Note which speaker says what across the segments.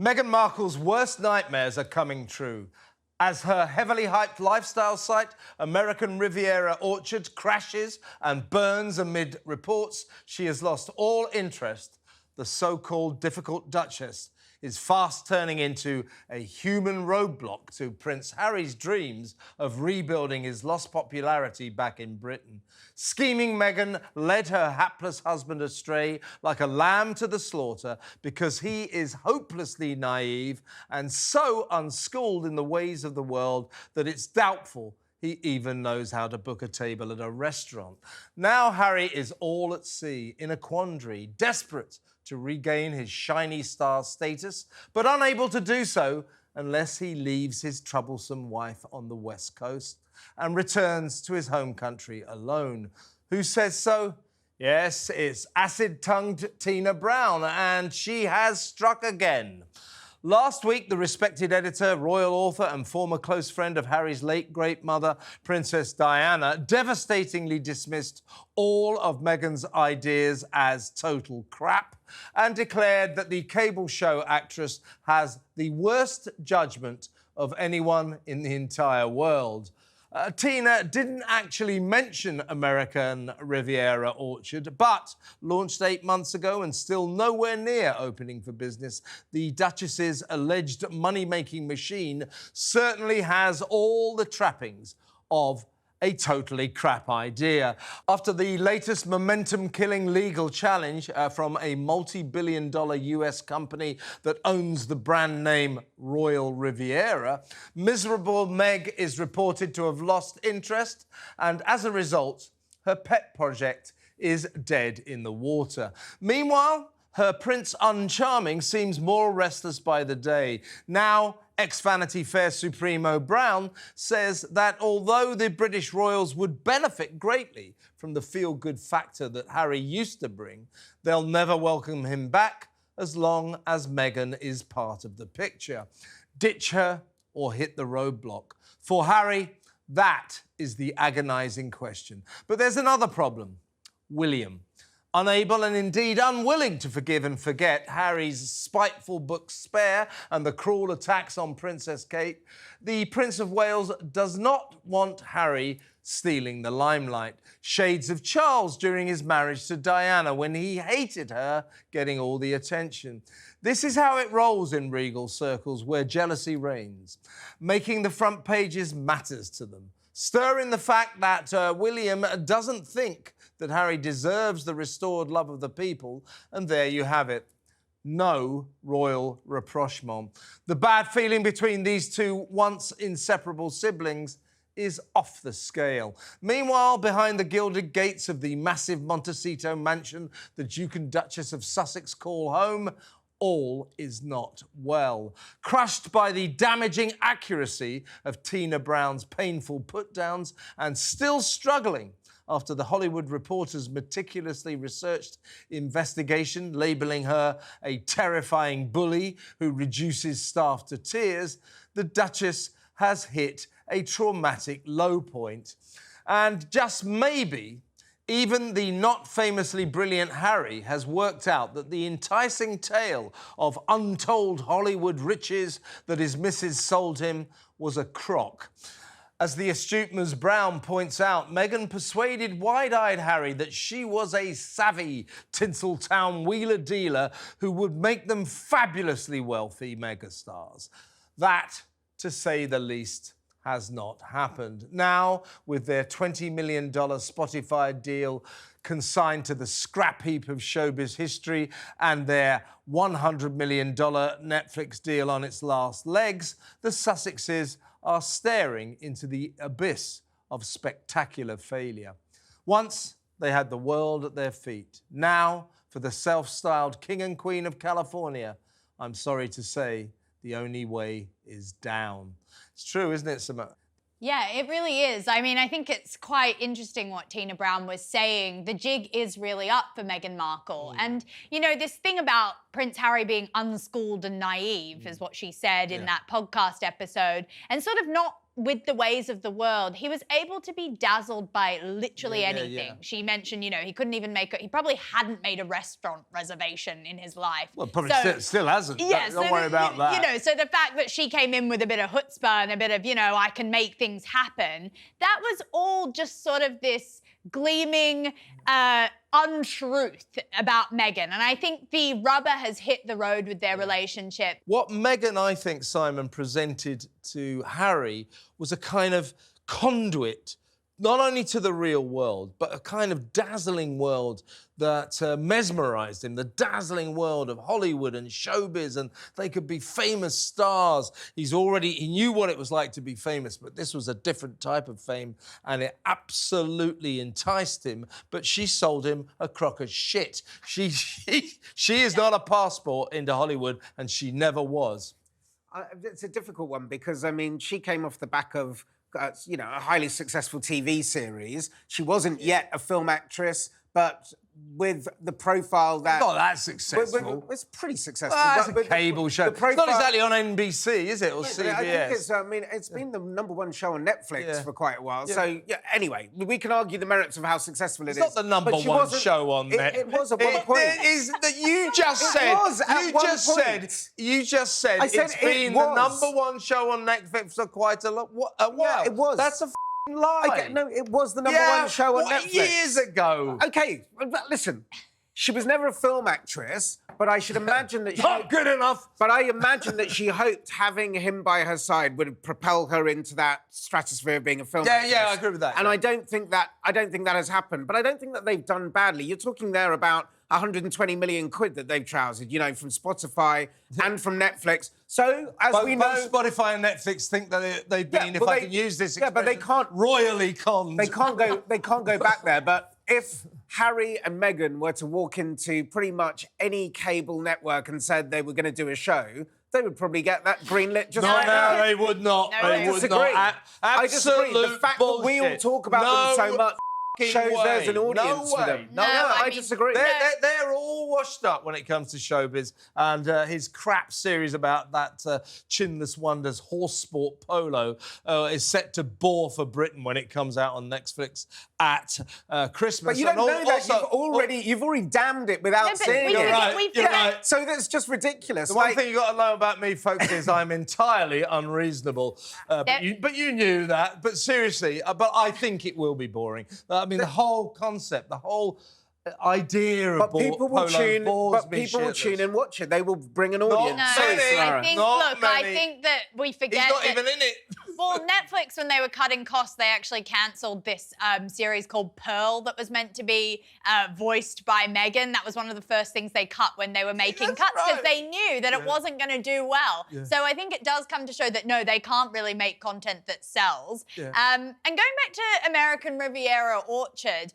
Speaker 1: Meghan Markle's worst nightmares are coming true. As her heavily hyped lifestyle site, American Riviera Orchard, crashes and burns amid reports she has lost all interest, the so-called difficult Duchess is fast turning into a human roadblock to Prince Harry's dreams of rebuilding his lost popularity back in Britain. Scheming Meghan led her hapless husband astray like a lamb to the slaughter because he is hopelessly naive and so unschooled in the ways of the world that it's doubtful he even knows how to book a table at a restaurant. Now Harry is all at sea, in a quandary, desperate to regain his shiny star status, but unable to do so unless he leaves his troublesome wife on the West Coast and returns to his home country alone. Who says so? Yes, it's acid-tongued Tina Brown, and she has struck again. Last week, the respected editor, royal author and former close friend of Harry's late great mother, Princess Diana, devastatingly dismissed all of Meghan's ideas as total crap and declared that the cable show actress has the worst judgment of anyone in the entire world. Tina didn't actually mention American Riviera Orchard, but launched 8 months ago and still nowhere near opening for business. The Duchess's alleged money-making machine certainly has all the trappings of a totally crap idea. After the latest momentum-killing legal challenge from a multi-billion-dollar US company that owns the brand name Royal Riviera, miserable Meg is reported to have lost interest, and as a result, her pet project is dead in the water. Meanwhile, her Prince Uncharming seems more restless by the day. Now, ex-Vanity Fair Supremo Brown says that although the British royals would benefit greatly from the feel-good factor that Harry used to bring, they'll never welcome him back as long as Meghan is part of the picture. Ditch her or hit the roadblock. For Harry, that is the agonising question. But there's another problem. William. Unable and indeed unwilling to forgive and forget Harry's spiteful book Spare and the cruel attacks on Princess Kate, the Prince of Wales does not want Harry stealing the limelight. Shades of Charles during his marriage to Diana when he hated her getting all the attention. This is how it rolls in regal circles where jealousy reigns. Making the front pages matters to them. Stir in the fact that William doesn't think that Harry deserves the restored love of the people, and there you have it. No royal rapprochement. The bad feeling between these two once inseparable siblings is off the scale. Meanwhile, behind the gilded gates of the massive Montecito mansion the Duke and Duchess of Sussex call home, all is not well. Crushed by the damaging accuracy of Tina Brown's painful put-downs and still struggling after the Hollywood Reporter's meticulously researched investigation labelling her a terrifying bully who reduces staff to tears, the Duchess has hit a traumatic low point. And just maybe, even the not famously brilliant Harry has worked out that the enticing tale of untold Hollywood riches that his missus sold him was a crock. As the astute Ms. Brown points out, Meghan persuaded wide-eyed Harry that she was a savvy Tinseltown wheeler-dealer who would make them fabulously wealthy megastars. That, to say the least, has not happened. Now, with their $20 million Spotify deal consigned to the scrap heap of showbiz history and their $100 million Netflix deal on its last legs, the Sussexes are staring into the abyss of spectacular failure. Once, they had the world at their feet. Now, for the self-styled King and Queen of California, I'm sorry to say, the only way is down. It's true, isn't it, Samara?
Speaker 2: Yeah, it really is. I mean, I think it's quite interesting what Tina Brown was saying. The jig is really up for Meghan Markle. And, you know, this thing about Prince Harry being unschooled and naive is what she said in that podcast episode, and sort of not with the ways of the world, he was able to be dazzled by literally anything.
Speaker 1: yeah.
Speaker 2: She mentioned, you know, he couldn't even he probably hadn't made a restaurant reservation in his life.
Speaker 1: Well, probably still hasn't.
Speaker 2: Yeah,
Speaker 1: Don't worry about that.
Speaker 2: You know, so the fact that she came in with a bit of chutzpah and a bit of, you know, I can make things happen, that was all just sort of this gleaming untruth about Meghan. And I think the rubber has hit the road with their relationship.
Speaker 1: What Meghan, I think, Simon, presented to Harry was a kind of conduit, not only to the real world, but a kind of dazzling world that mesmerised him, the dazzling world of Hollywood and showbiz, and they could be famous stars. He knew what it was like to be famous, but this was a different type of fame, and it absolutely enticed him, but she sold him a crock of shit. She is not a passport into Hollywood, and she never was.
Speaker 3: It's a difficult one because, I mean, she came off the back of you know, a highly successful TV series. She wasn't yet a film actress, but with the profile that...
Speaker 1: Not that successful.
Speaker 3: It's pretty successful.
Speaker 1: It's a cable show.
Speaker 3: Profile,
Speaker 1: it's not exactly on NBC, is it, or CBS?
Speaker 3: I think it's been the #1 show on Netflix for quite a while. So, anyway, we can argue the merits of how successful it is.
Speaker 1: It's not the #1 show on Netflix.
Speaker 3: It was at one point.
Speaker 1: It is that you just said... You just said it's been the #1 show on Netflix for quite a while.
Speaker 3: Yeah, it was.
Speaker 1: That's a lie.
Speaker 3: No, it was the #1 show on Netflix.
Speaker 1: Years ago.
Speaker 3: OK, listen. She was never a film actress, but I should imagine that she...
Speaker 1: Not good enough.
Speaker 3: But I imagine that she hoped having him by her side would propel her into that stratosphere of being a film actress.
Speaker 1: Yeah, I agree with that.
Speaker 3: And I don't think that has happened. But I don't think that they've done badly. You're talking there about 120 million quid that they've trousered, you know, from Spotify and from Netflix. So, as we know...
Speaker 1: Spotify and Netflix think that they've been, if I can use this expression,
Speaker 3: but they can't...
Speaker 1: royally conned.
Speaker 3: They can't go back there. But if Harry and Meghan were to walk into pretty much any cable network and said they were going to do a show, they would probably get that greenlit just right now.
Speaker 1: No, they would not.
Speaker 2: No,
Speaker 1: they would
Speaker 3: disagree.
Speaker 1: not.
Speaker 3: I disagree. The fact that we all talk about them so much shows there's an audience for them.
Speaker 2: No,
Speaker 3: I disagree.
Speaker 1: They're all washed up when it comes to showbiz, and his crap series about that Chinless Wonders horse sport polo is set to bore for Britain when it comes out on Netflix at Christmas.
Speaker 3: But you don't know that. You've already damned it without seeing it.
Speaker 1: You're right.
Speaker 3: So that's just ridiculous.
Speaker 1: The one thing you got to know about me, folks, is I'm entirely unreasonable. But you knew that. But seriously, but I think it will be boring. I mean, the whole concept, the whole idea of
Speaker 3: people will tune and watch it. They will bring an audience.
Speaker 2: I think that we forget.
Speaker 1: He's not even in it.
Speaker 2: Well, Netflix, when they were cutting costs, they actually cancelled this series called Pearl that was meant to be voiced by Meghan. That was one of the first things they cut when they were making cuts because they knew that it wasn't going to do well. Yeah. So I think it does come to show that, no, they can't really make content that sells. Yeah. And going back to American Riviera Orchard,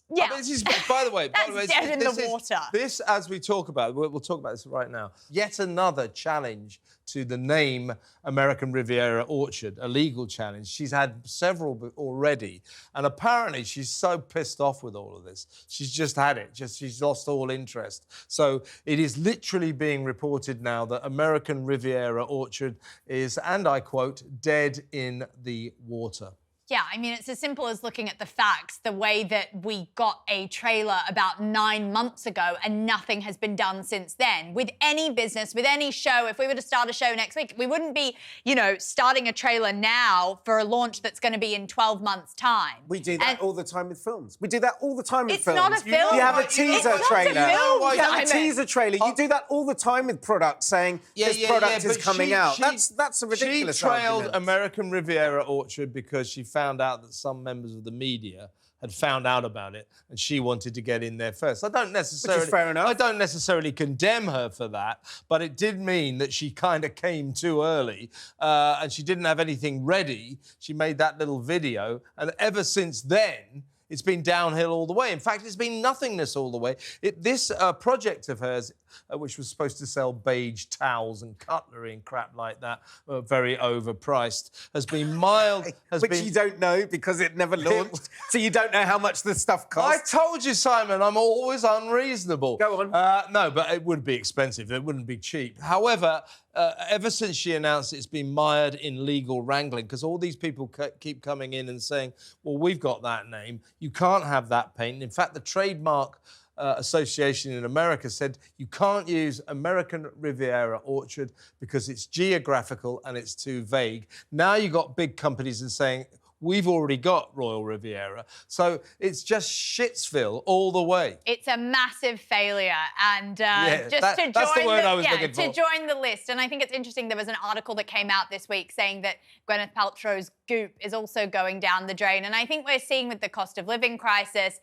Speaker 2: yeah.
Speaker 1: This is, by the way,
Speaker 2: dead in the water.
Speaker 1: This, as we talk about, we'll talk about this right now. Yet another challenge to the name American Riviera Orchard, a legal challenge. She's had several already, and apparently she's so pissed off with all of this. She's just had it. She's lost all interest. So it is literally being reported now that American Riviera Orchard is, and I quote, dead in the water.
Speaker 2: Yeah, I mean, it's as simple as looking at the facts, the way that we got a trailer about 9 months ago and nothing has been done since then. With any business, with any show, if we were to start a show next week, we wouldn't be, you know, starting a trailer now for a launch that's going to be in 12 months' time.
Speaker 3: We do that all the time with films. We do that all the time with films.
Speaker 2: It's not a film.
Speaker 3: You have a teaser trailer.
Speaker 2: You
Speaker 3: have a teaser trailer. You do that all the time with products saying this product is coming out. That's a ridiculous argument.
Speaker 1: She trailed American Riviera Orchard because she found out that some members of the media had found out about it and she wanted to get in there first. I don't necessarily...
Speaker 3: Which is fair enough.
Speaker 1: I don't necessarily condemn her for that, but it did mean that she kind of came too early and she didn't have anything ready. She made that little video, and ever since then, It's been downhill all the way. In fact, it's been nothingness all the way. This project of hers, which was supposed to sell beige towels and cutlery and crap like that, very overpriced, has been mild.
Speaker 3: Which you don't know because it never launched, so you don't know how much the stuff costs.
Speaker 1: I told you, Simon, I'm always unreasonable.
Speaker 3: Go on.
Speaker 1: No, but it would be expensive. It wouldn't be cheap. However, ever since she announced it's been mired in legal wrangling, because all these people keep coming in and saying, well, we've got that name. You can't have that paint. In fact, the trademark association in America said you can't use American Riviera Orchard because it's geographical and it's too vague. Now you've got big companies and saying, we've already got Royal Riviera. So it's just shitsville all the way.
Speaker 2: It's a massive failure. And
Speaker 1: that's the word I was looking for.
Speaker 2: To join the list. And I think it's interesting, there was an article that came out this week saying that Gwyneth Paltrow's Goop is also going down the drain. And I think we're seeing with the cost of living crisis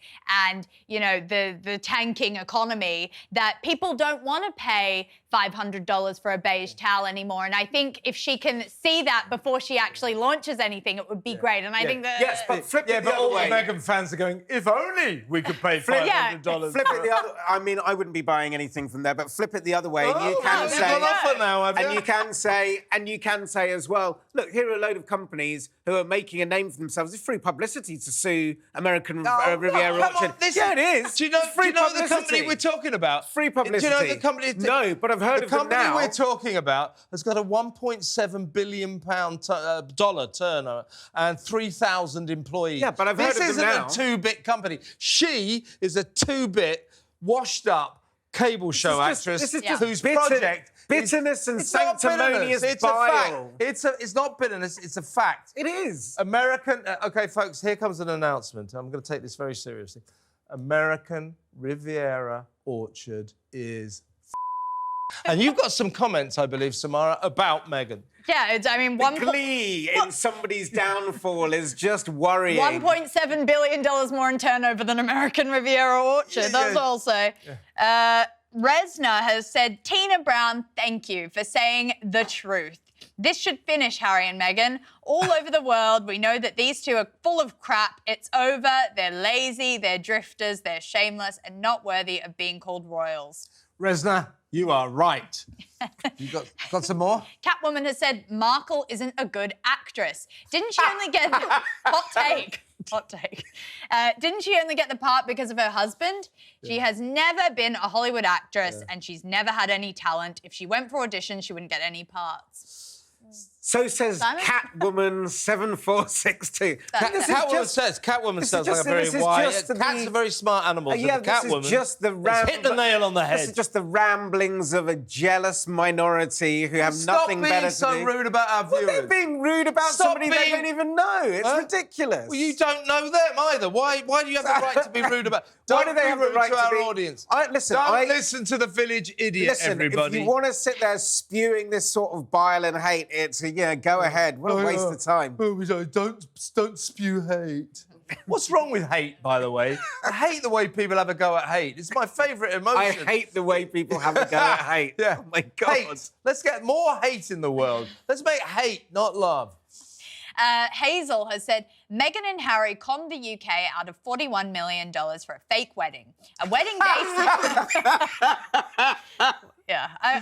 Speaker 2: and, you know, the tanking economy that people don't want to pay $500 for a beige towel anymore. And I think if she can see that before she actually launches anything, it would be great. And I think that...
Speaker 3: Yes, but flip it the other way.
Speaker 1: All the Meghan fans are going, if only we could pay $500.
Speaker 3: Flip it the other... I mean, I wouldn't be buying anything from there, but flip it the other way.
Speaker 1: Oh,
Speaker 3: and you can say as well, look, here are a load of companies who are making a name for themselves. It's free publicity to sue American Riviera Orchard.
Speaker 1: It is. Do you know the company we're talking about?
Speaker 3: Free publicity.
Speaker 1: Do you know the company?
Speaker 3: No, but I've heard of them now.
Speaker 1: The company we're talking about has got a $1.7 billion dollar turnover and 3,000 employees.
Speaker 3: Yeah, but I've heard of them now.
Speaker 1: This isn't a two-bit company. She is a two-bit, washed-up cable show actress
Speaker 3: this is just
Speaker 1: whose project...
Speaker 3: Bitterness and sanctimonious bile.
Speaker 1: It's not bitterness, it's a fact.
Speaker 3: It is.
Speaker 1: OK, folks, here comes an announcement. I'm going to take this very seriously. American Riviera Orchard is And you've got some comments, I believe, Samara, about Meghan.
Speaker 2: Yeah, I mean,
Speaker 3: glee in somebody's downfall is just worrying.
Speaker 2: $1.7 billion more in turnover than American Riviera Orchard, that's all I'll say. Yeah. Resna has said, Tina Brown, thank you for saying the truth. This should finish Harry and Meghan. All over the world, we know that these two are full of crap. It's over. They're lazy, they're drifters, they're shameless, and not worthy of being called royals.
Speaker 1: Resna, you are right. You got some more?
Speaker 2: Catwoman has said Markle isn't a good actress. Didn't she only get hot take? Hot take. Didn't she only get the part because of her husband? Yeah. She has never been a Hollywood actress and she's never had any talent. If she went for auditions, she wouldn't get any parts.
Speaker 3: So says Catwoman 7462.
Speaker 1: Catwoman sounds like a very wise... Cats are very smart animals.
Speaker 3: Yeah, this is just the
Speaker 1: hit the nail on the head.
Speaker 3: This is just the ramblings of a jealous minority who have nothing better to do.
Speaker 1: Stop being so rude about our viewers.
Speaker 3: Well, they're being rude about somebody they don't even know. It's ridiculous.
Speaker 1: Well, you don't know them either. Why do you have the right to be rude about...
Speaker 3: Why do they have the right
Speaker 1: to our audience? Don't listen to the village idiot, everybody.
Speaker 3: If you want to sit there spewing this sort of bile and hate, go ahead. What a waste of time.
Speaker 1: Don't spew hate. What's wrong with hate, by the way? I hate the way people have a go at hate. It's my favourite emotion.
Speaker 3: I hate the way people have a go at hate.
Speaker 1: Yeah.
Speaker 3: Oh, my God.
Speaker 1: Hate. Let's get more hate in the world. Let's make hate, not love.
Speaker 2: Hazel has said, Meghan and Harry conned the UK out of $41 million for a fake wedding. A wedding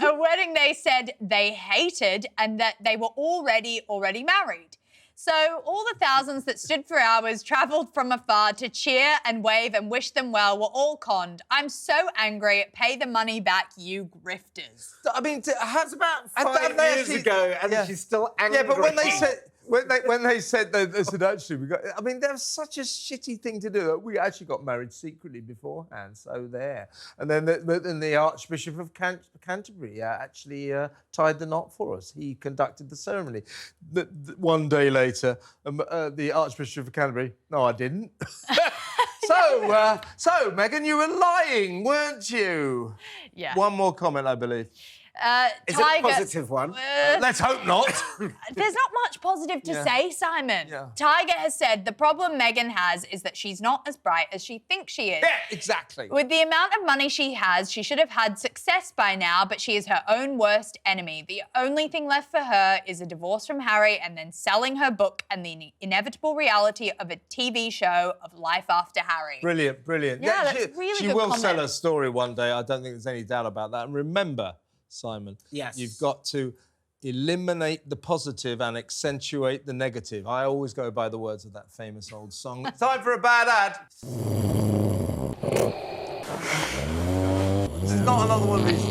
Speaker 2: a wedding they said they hated and that they were already married. So all the thousands that stood for hours, travelled from afar to cheer and wave and wish them well were all conned. I'm so angry. Pay the money back, you grifters.
Speaker 1: I mean,
Speaker 3: it's about 5 years ago and she's still angry.
Speaker 1: Yeah, but when they said... When they said they said, actually, I mean, that was such a shitty thing to do. We actually got married secretly beforehand, so there. And then the Archbishop of Canterbury actually tied the knot for us. He conducted the ceremony. One day later, the Archbishop of Canterbury, no, I didn't. So, Meghan, you were lying, weren't you?
Speaker 2: Yeah.
Speaker 1: One more comment, I believe.
Speaker 3: Is
Speaker 2: Tiger,
Speaker 3: it a positive one?
Speaker 1: Let's hope not.
Speaker 2: There's not much positive to say, Simon.
Speaker 1: Yeah.
Speaker 2: Tiger has said the problem Meghan has is that she's not as bright as she thinks she is.
Speaker 1: Yeah, exactly.
Speaker 2: With the amount of money she has, she should have had success by now, but she is her own worst enemy. The only thing left for her is a divorce from Harry and then selling her book and the inevitable reality of a TV show of life after Harry.
Speaker 1: Brilliant, brilliant.
Speaker 2: Yeah, that's really
Speaker 1: she
Speaker 2: good
Speaker 1: will
Speaker 2: comment.
Speaker 1: sell her story one day. I don't think there's any doubt about that. And remember, Simon,
Speaker 3: Yes.
Speaker 1: you've got to eliminate the positive and accentuate the negative. I always go by the words of that famous old song. Time for a bad ad. This is not another one of these.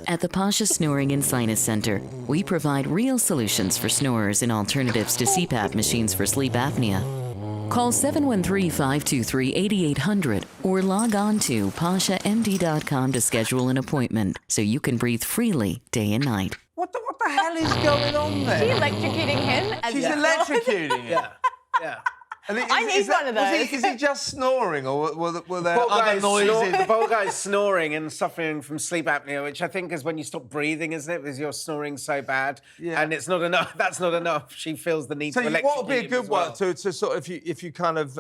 Speaker 4: At the Pasha Snoring and Sinus Center, we provide real solutions for snorers and alternatives to CPAP machines for sleep apnea. Call 713-523-8800 or log on to pashamd.com to schedule an appointment so you can breathe freely day and night.
Speaker 1: What the hell is going on there?
Speaker 2: She's electrocuting him.
Speaker 1: She's electrocuting him.
Speaker 3: Yeah.
Speaker 1: And
Speaker 2: I need one of those.
Speaker 1: Is he just snoring, or were there
Speaker 3: Poor
Speaker 1: other
Speaker 3: guy's
Speaker 1: noises?
Speaker 3: The poor guy's snoring and suffering from sleep apnea, which I think is when you stop breathing, isn't it? Because you're snoring so bad.
Speaker 1: Yeah.
Speaker 3: And it's not enough. That's not enough. She feels the need
Speaker 1: So
Speaker 3: to electrocute
Speaker 1: what would be a
Speaker 3: him
Speaker 1: good
Speaker 3: as well.
Speaker 1: one to sort of if you kind of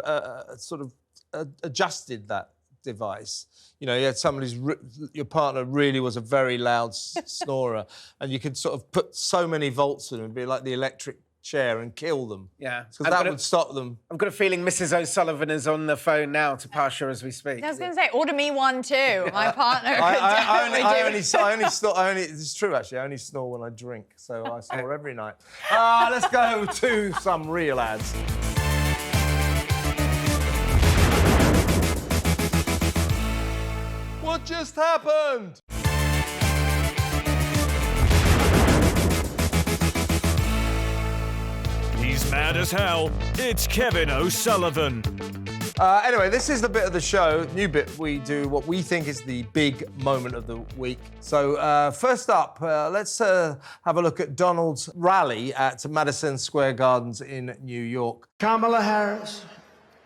Speaker 1: adjusted that device? You know, you had somebody's your partner really was a very loud snorer, and you could sort of put so many volts in them, and be like the electric chair and kill them.
Speaker 3: Yeah.
Speaker 1: Because that would stop them.
Speaker 3: I've got a feeling Mrs. O'Sullivan is on the phone now to Pasha as we speak.
Speaker 2: I was going to say, order me one too. My partner could
Speaker 1: It's true, actually. I only snore when I drink, so I snore every night. Let's go to some real ads. What just happened?
Speaker 5: He's mad as hell. It's Kevin O'Sullivan.
Speaker 1: Anyway, this is the bit of the show, new bit, we do what we think is the big moment of the week. So first up, let's have a look at Donald's rally at Madison Square Gardens in New York.
Speaker 6: Kamala Harris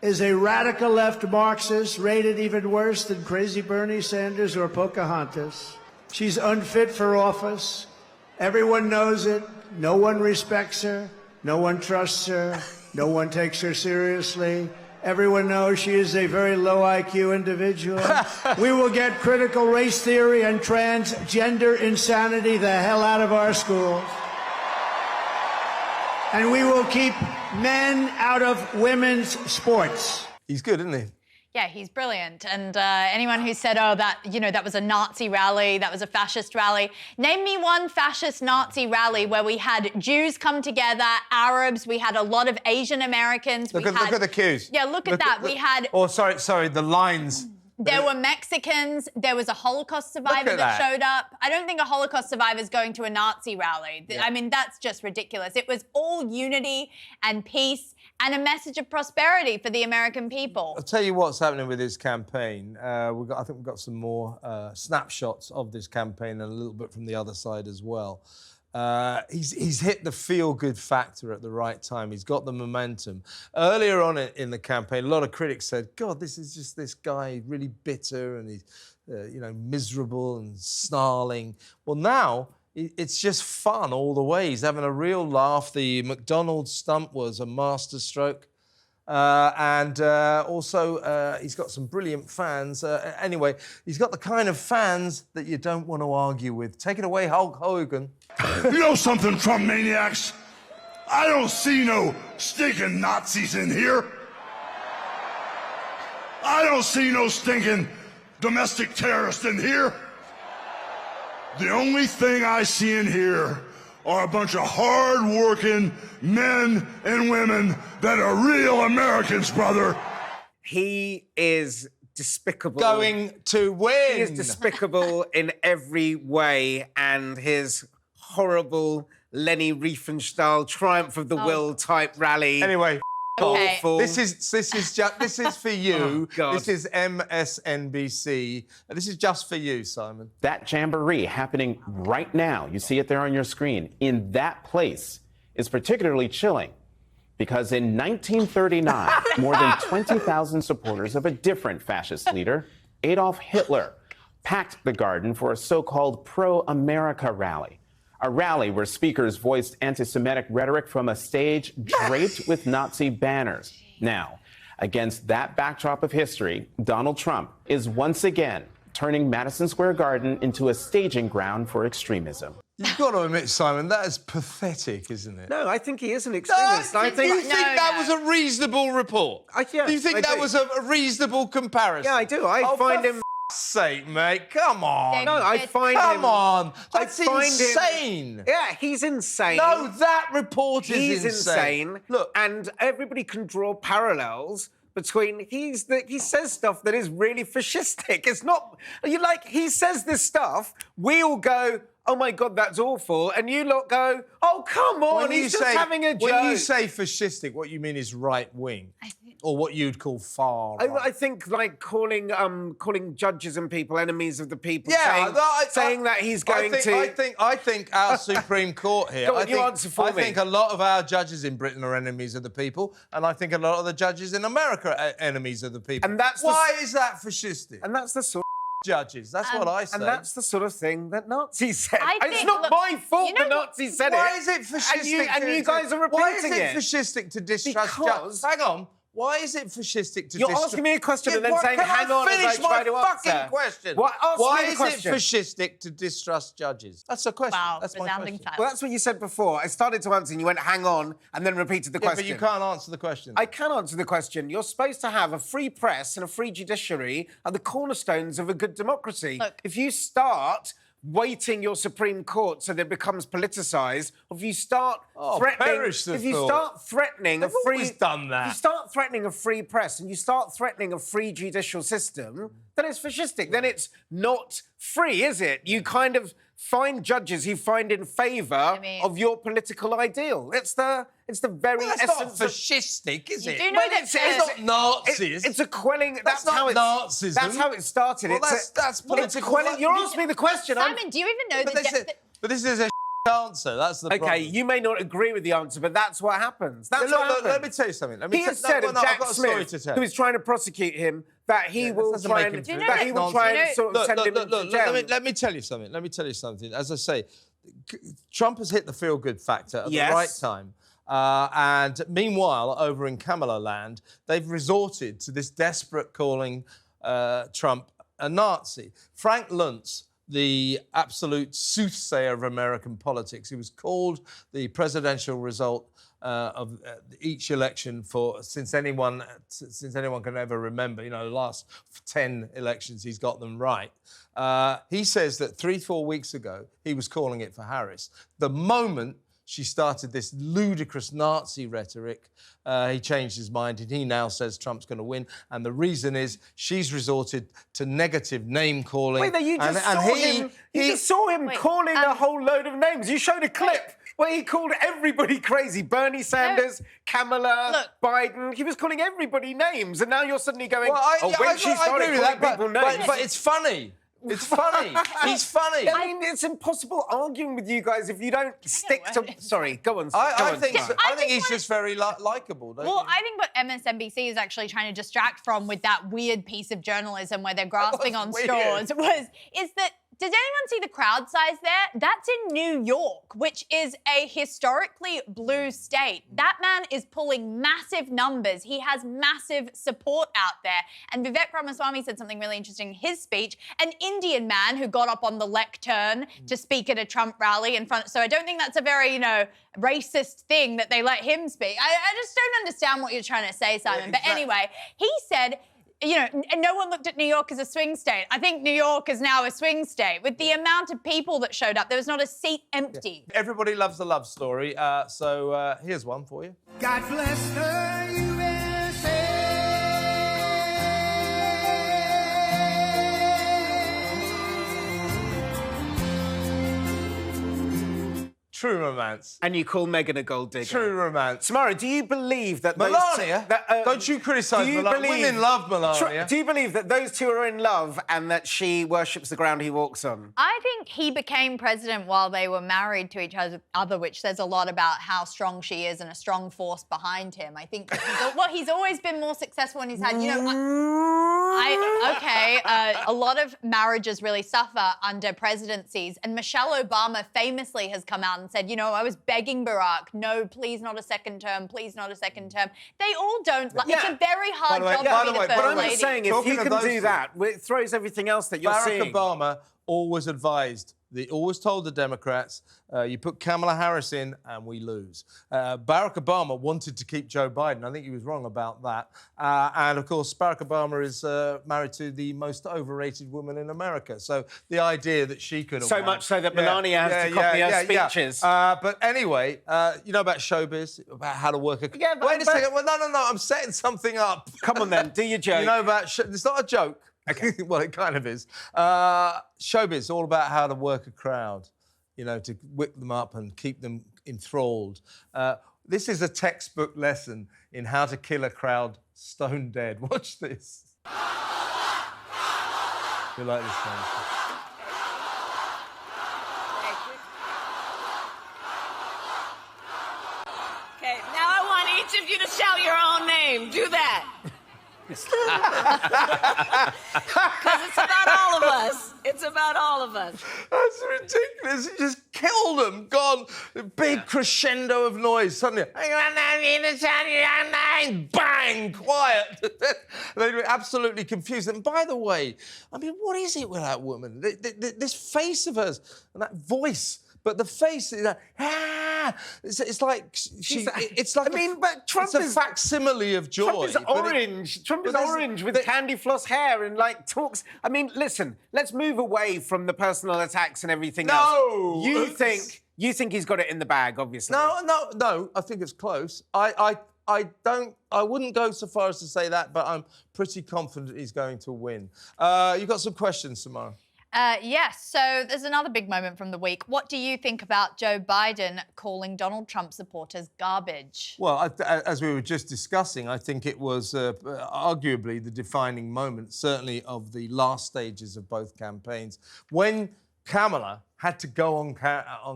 Speaker 6: is a radical left Marxist, rated even worse than crazy Bernie Sanders or Pocahontas. She's unfit for office. Everyone knows it. No one respects her. No one trusts her. No one takes her seriously. Everyone knows she is a very low IQ individual. We will get critical race theory and transgender insanity the hell out of our schools. And we will keep men out of women's sports.
Speaker 1: He's good, isn't he?
Speaker 2: Yeah, he's brilliant. And anyone who said, oh, that was a Nazi rally, that was a fascist rally. Name me one fascist Nazi rally where we had Jews come together, Arabs, we had a lot of Asian Americans.
Speaker 1: Look at the queues.
Speaker 2: Yeah, look at that. We had...
Speaker 1: Oh, sorry, the lines.
Speaker 2: There were Mexicans. There was a Holocaust survivor that showed up. I don't think a Holocaust survivor is going to a Nazi rally. Yeah. I mean, that's just ridiculous. It was all unity and peace and a message of prosperity for the American people.
Speaker 1: I'll tell you what's happening with his campaign. I think we've got some more snapshots of this campaign and a little bit from the other side as well. He's hit the feel-good factor at the right time. He's got the momentum. Earlier on in the campaign, a lot of critics said, God, this is just this guy really bitter and he's miserable and snarling. Well, now it's just fun all the way. He's having a real laugh. The McDonald's stunt was a masterstroke. And also, he's got some brilliant fans. Anyway, he's got the kind of fans that you don't want to argue with. Take it away, Hulk Hogan.
Speaker 7: You know something, Trump maniacs? I don't see no stinking Nazis in here. I don't see no stinking domestic terrorists in here. The only thing I see in here are a bunch of hard-working men and women that are real Americans, brother.
Speaker 3: He is despicable.
Speaker 1: Going to win.
Speaker 3: He is despicable in every way, and his horrible Leni Riefenstahl triumph of the will type rally.
Speaker 1: Anyway,
Speaker 2: Okay.
Speaker 3: awful.
Speaker 1: this is for you.
Speaker 3: Oh, God.
Speaker 1: This is MSNBC. This is just for you, Simon.
Speaker 8: That jamboree happening right now, you see it there on your screen, in that place is particularly chilling because in 1939, more than 20,000 supporters of a different fascist leader, Adolf Hitler, packed the Garden for a so-called pro-America rally. A rally where speakers voiced anti-Semitic rhetoric from a stage draped with Nazi banners. Now, against that backdrop of history, Donald Trump is once again turning Madison Square Garden into a staging ground for extremism.
Speaker 1: You've got to admit, Simon, that is pathetic, isn't it?
Speaker 3: No, I think he is an extremist. I think
Speaker 1: you think that was a reasonable report?
Speaker 3: yeah,
Speaker 1: do you think
Speaker 3: I
Speaker 1: that
Speaker 3: do.
Speaker 1: was a reasonable comparison?
Speaker 3: Yeah, I do. I find him.
Speaker 1: Sake, mate, come on.
Speaker 3: No, I find him.
Speaker 1: Come on, that's
Speaker 3: I find
Speaker 1: insane.
Speaker 3: Yeah, he's insane.
Speaker 1: No, that report is
Speaker 3: He's insane.
Speaker 1: Look,
Speaker 3: and everybody can draw parallels between he says stuff that is really fascistic. It's not he says this stuff. We all go, oh my God, that's awful, and you lot go, oh come on, he's just having a joke.
Speaker 1: When you say fascistic, what you mean is right wing, or what you'd call far right.
Speaker 3: I think like calling judges and people enemies of the people.
Speaker 1: Yeah,
Speaker 3: saying that he's going to.
Speaker 1: I think our Supreme Court here.
Speaker 3: Go on, you answer for me.
Speaker 1: I think a lot of our judges in Britain are enemies of the people, and I think a lot of the judges in America are enemies of the people.
Speaker 3: And that's
Speaker 1: why is that fascistic?
Speaker 3: And that's the sort.
Speaker 1: Judges. That's what I say.
Speaker 3: And that's the sort of thing that Nazis said.
Speaker 2: It's
Speaker 3: It's not my fault the Nazis said it.
Speaker 1: Why is it fascistic?
Speaker 3: And you guys are repeating it.
Speaker 1: Why is it fascistic to distrust judges? Hang on. Why is it fascistic to
Speaker 3: You're asking me a question and then saying,
Speaker 1: can
Speaker 3: hang
Speaker 1: I
Speaker 3: on, as
Speaker 1: finish
Speaker 3: I try to
Speaker 1: my
Speaker 3: answer?
Speaker 1: fucking question.
Speaker 3: Ask
Speaker 1: Why
Speaker 3: me the
Speaker 1: is
Speaker 3: question.
Speaker 1: it fascistic to distrust judges? That's a question.
Speaker 2: Wow,
Speaker 1: that's my
Speaker 2: resounding
Speaker 1: question.
Speaker 2: silence.
Speaker 3: Well, that's what you said before. I started to answer and you went, hang on, and then repeated the
Speaker 1: Yeah,
Speaker 3: question.
Speaker 1: but you can't answer the question.
Speaker 3: I can answer the question. You're supposed to have a free press and a free judiciary are the cornerstones of a good democracy.
Speaker 2: Look.
Speaker 3: If you start weighting your Supreme Court so that it becomes politicised, if you start threatening a free,
Speaker 1: always done that.
Speaker 3: If you start threatening a free press and you start threatening a free judicial system, then it's fascistic. Then it's not free, is it? You kind of find judges who find in favour of your political ideal. It's the very
Speaker 1: Well, that's
Speaker 3: essence
Speaker 1: not fascistic, is it?
Speaker 2: do know that
Speaker 1: It's not Nazis.
Speaker 3: It's a quelling.
Speaker 1: That's
Speaker 3: how
Speaker 1: not
Speaker 3: it,
Speaker 1: Nazism.
Speaker 3: That's how it started.
Speaker 1: Well, that's political.
Speaker 3: It's quelling. You're asking me the question.
Speaker 2: Simon, do you even know
Speaker 1: But this is a answer. That's the problem.
Speaker 3: Okay, you may not agree with the answer, but that's what happens. That's
Speaker 1: Look,
Speaker 3: what happens.
Speaker 1: let me tell you something.
Speaker 3: He has said of Jack
Speaker 1: I've got a story
Speaker 3: Smith,
Speaker 1: to tell.
Speaker 3: who is trying to prosecute him, that he will
Speaker 1: doesn't
Speaker 3: try
Speaker 1: make
Speaker 3: and
Speaker 1: him
Speaker 3: that he will try and sort of send him into jail.
Speaker 1: Let me tell you something. As I say, Trump has hit the feel-good factor at
Speaker 3: Yes.
Speaker 1: the right time. And meanwhile, over in Kamala land, they've resorted to this desperate calling Trump a Nazi. Frank Luntz, the absolute soothsayer of American politics, he was called the presidential result of each election since anyone can ever remember. You know, the last 10 elections, he's got them right. He says that 3-4 weeks ago, he was calling it for Harris. The moment she started this ludicrous Nazi rhetoric, he changed his mind and he now says Trump's going to win. And the reason is she's resorted to negative name-calling.
Speaker 3: Wait, you just saw him calling a whole load of names. You showed a clip where he called everybody crazy. Bernie Sanders, Kamala, Biden. He was calling everybody names. And now you're suddenly going, when she started calling people names.
Speaker 1: But it's funny. It's funny. He's funny.
Speaker 3: I mean, it's impossible arguing with you guys if you don't stick to... Sorry, go on.
Speaker 1: I think he's just very likeable, don't you?
Speaker 2: Well, I think what MSNBC is actually trying to distract from with that weird piece of journalism where they're grasping on straws is that, does anyone see the crowd size there? That's in New York, which is a historically blue state. That man is pulling massive numbers. He has massive support out there. And Vivek Ramaswamy said something really interesting in his speech. An Indian man who got up on the lectern to speak at a Trump rally in front. So I don't think that's a very, racist thing that they let him speak. I just don't understand what you're trying to say, Simon. But anyway, he said, no one looked at New York as a swing state. I think New York is now a swing state. With the amount of people that showed up, there was not a seat empty.
Speaker 1: Everybody loves a love story, so here's one for you.
Speaker 6: God bless the USA.
Speaker 1: True romance.
Speaker 3: And you call Meghan a gold digger.
Speaker 1: True romance.
Speaker 3: Samara, do you believe that
Speaker 1: Melania? Don't you criticise Melania? Women love Melania.
Speaker 3: Do you believe that those two are in love and that she worships the ground he walks on?
Speaker 2: I think he became president while they were married to each other, which says a lot about how strong she is and a strong force behind him. I think he's always been more successful when he's had, you know, a lot of marriages really suffer under presidencies, and Michelle Obama famously has come out and said, you know, I was begging Barack, no, please not a second term, please not a second term. They all don't. It's a very hard job to be the first
Speaker 3: but I'm
Speaker 2: lady.
Speaker 3: just saying, if you can do that, it throws everything else that you're seeing.
Speaker 1: Barack Obama always advised, always told the Democrats, you put Kamala Harris in and we lose. Barack Obama wanted to keep Joe Biden. I think he was wrong about that. And, of course, Barack Obama is married to the most overrated woman in America. So the idea that she could have
Speaker 3: So much so that Melania has to copy her speeches.
Speaker 1: But anyway, you know about showbiz, about how to work a...
Speaker 3: Yeah, but,
Speaker 1: Wait a second. Well, no, I'm setting something up.
Speaker 3: Come on, then. Do your joke.
Speaker 1: You know about... It's not a joke. Okay. Well, it kind of is. Showbiz, all about how to work a crowd, you know, to whip them up and keep them enthralled. This is a textbook lesson in how to kill a crowd stone dead. Watch this. You like this kind of stuff?
Speaker 9: Okay, now I want each of you to shout your own name. Do that. Because it's about all of us. It's about all of us.
Speaker 1: That's ridiculous. He just killed them. Gone. Big crescendo of noise. Suddenly, bang, quiet. They were absolutely confused. And by the way, I mean, what is it with that woman? This face of hers and that voice. But the face is like, it's like it's like.
Speaker 3: I mean, but Trump
Speaker 1: is a facsimile of joy.
Speaker 3: Trump is orange. Trump is orange with candy floss hair and like talks. I mean, listen. Let's move away from the personal attacks and everything else.
Speaker 1: No,
Speaker 3: you think he's got it in the bag? Obviously.
Speaker 1: No. I think it's close. I wouldn't go so far as to say that, but I'm pretty confident he's going to win. You got some questions, Samara?
Speaker 2: Yes, so there's another big moment from the week. What do you think about Joe Biden calling Donald Trump supporters garbage?
Speaker 1: Well, as we were just discussing, I think it was arguably the defining moment, certainly of the last stages of both campaigns, when Kamala had to go on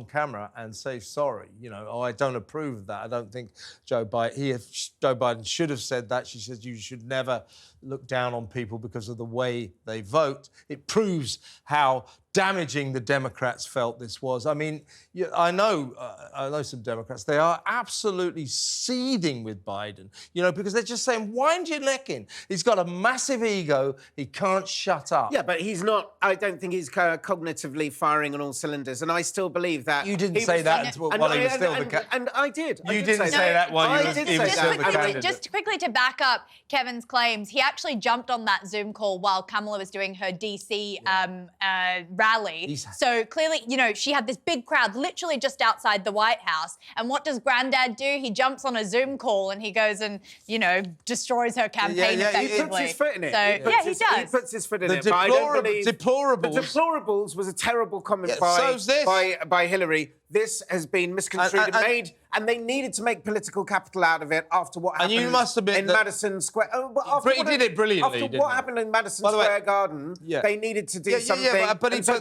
Speaker 1: camera and say sorry. You know, I don't approve of that. I don't think Joe Biden should have said that. She said you should never look down on people because of the way they vote. It proves how damaging the Democrats felt this was. I mean, I know some Democrats. They are absolutely seething with Biden, you know, because they're just saying, wind your neck in. He's got a massive ego. He can't shut up.
Speaker 3: Yeah, but he's not. I don't think he's cognitively firing on all cylinders, and I still believe that.
Speaker 1: You didn't say that while he was still the candidate.
Speaker 3: And I did.
Speaker 1: You didn't say that while he was still the candidate.
Speaker 2: Just quickly to back up Kevin's claims, he actually jumped on that Zoom call while Kamala was doing her DC rally. So clearly, you know, she had this big crowd literally just outside the White House. And what does Granddad do? He jumps on a Zoom call and he goes and, you know, destroys her campaign effectively.
Speaker 3: He puts his foot in it.
Speaker 2: So, he does.
Speaker 3: He puts his foot in it.
Speaker 1: Deplorables.
Speaker 3: The deplorables was a terrible comment by Hillary. This has been misconstrued and made, and they needed to make political capital out of it after what happened
Speaker 1: you must admit
Speaker 3: in Madison Square.
Speaker 1: He did it brilliantly.
Speaker 3: After what happened in Madison Square Garden, they needed to do something.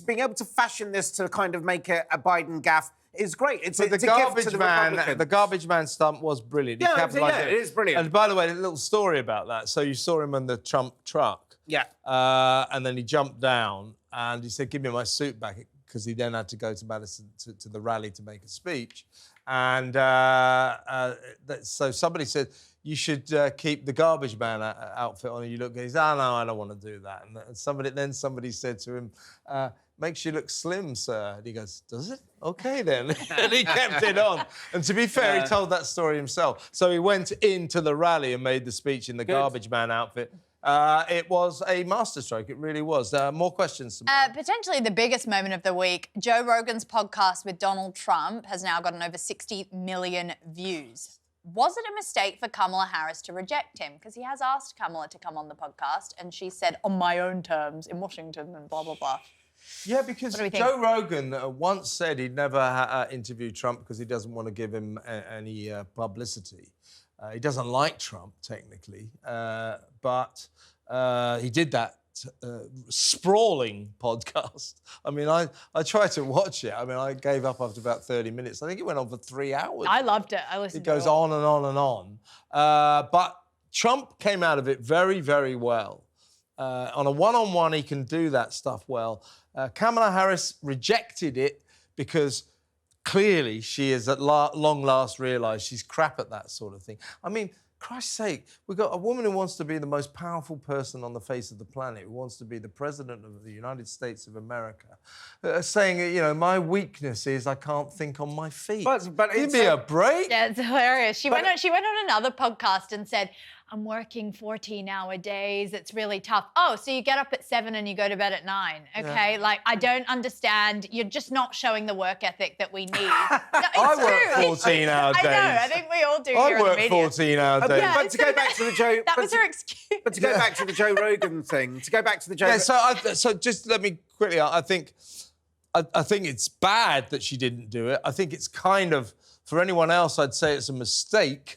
Speaker 3: Being able to fashion this to kind of make it a Biden gaffe is great. It's a gift to the Republicans.
Speaker 1: The garbage man stunt was brilliant.
Speaker 3: It is brilliant.
Speaker 1: And by the way, a little story about that. So you saw him on the Trump truck.
Speaker 3: Yeah.
Speaker 1: And then he jumped down and he said, "Give me my suit back," because he then had to go to Madison to the rally to make a speech. And so somebody said, "You should keep the garbage man outfit on." And you look, he says, "Oh, no, I don't want to do that." And somebody said to him, "Makes you look slim, sir." And he goes, "Does it? Okay, then." And he kept it on. And to be fair, he told that story himself. So he went into the rally and made the speech in the garbage man outfit. It was a masterstroke. It really was. More questions?
Speaker 2: Potentially the biggest moment of the week. Joe Rogan's podcast with Donald Trump has now gotten over 60 million views. Was it a mistake for Kamala Harris to reject him? Because he has asked Kamala to come on the podcast and she said, on my own terms, in Washington and blah, blah, blah.
Speaker 1: Yeah, because
Speaker 2: What do we think?
Speaker 1: Joe Rogan once said he'd never interview Trump because he doesn't want to give him any publicity. He doesn't like Trump, technically, but he did that sprawling podcast. I mean, I tried to watch it. I mean, I gave up after about 30 minutes. I think it went on for 3 hours.
Speaker 2: I loved it. I listened
Speaker 1: It
Speaker 2: to it.
Speaker 1: goes on and on and on. But Trump came out of it very, very well. On a one-on-one, he can do that stuff well. Kamala Harris rejected it because clearly she has at long last realised she's crap at that sort of thing. I mean, Christ's sake, we've got a woman who wants to be the most powerful person on the face of the planet, who wants to be the president of the United States of America, saying, you know, my weakness is I can't think on my feet.
Speaker 3: But
Speaker 1: Give
Speaker 3: it's
Speaker 1: me a break.
Speaker 2: Yeah, it's hilarious. She went on another podcast and said, I'm working 14-hour days. It's really tough. Oh, so you get up at 7 and you go to bed at 9. Okay, like, I don't understand. You're just not showing the work ethic that we need. No, it's
Speaker 1: I
Speaker 2: true.
Speaker 1: work 14-hour days.
Speaker 2: I know, I think we all do here
Speaker 1: I
Speaker 2: in the
Speaker 1: work
Speaker 2: media.
Speaker 1: 14-hour days.
Speaker 2: Yeah,
Speaker 3: But to go back to the Joe...
Speaker 2: That was her excuse.
Speaker 3: But to go back to the Joe Rogan thing,
Speaker 1: Yeah, so just let me quickly. I think it's bad that she didn't do it. I think it's kind of, for anyone else, I'd say it's a mistake.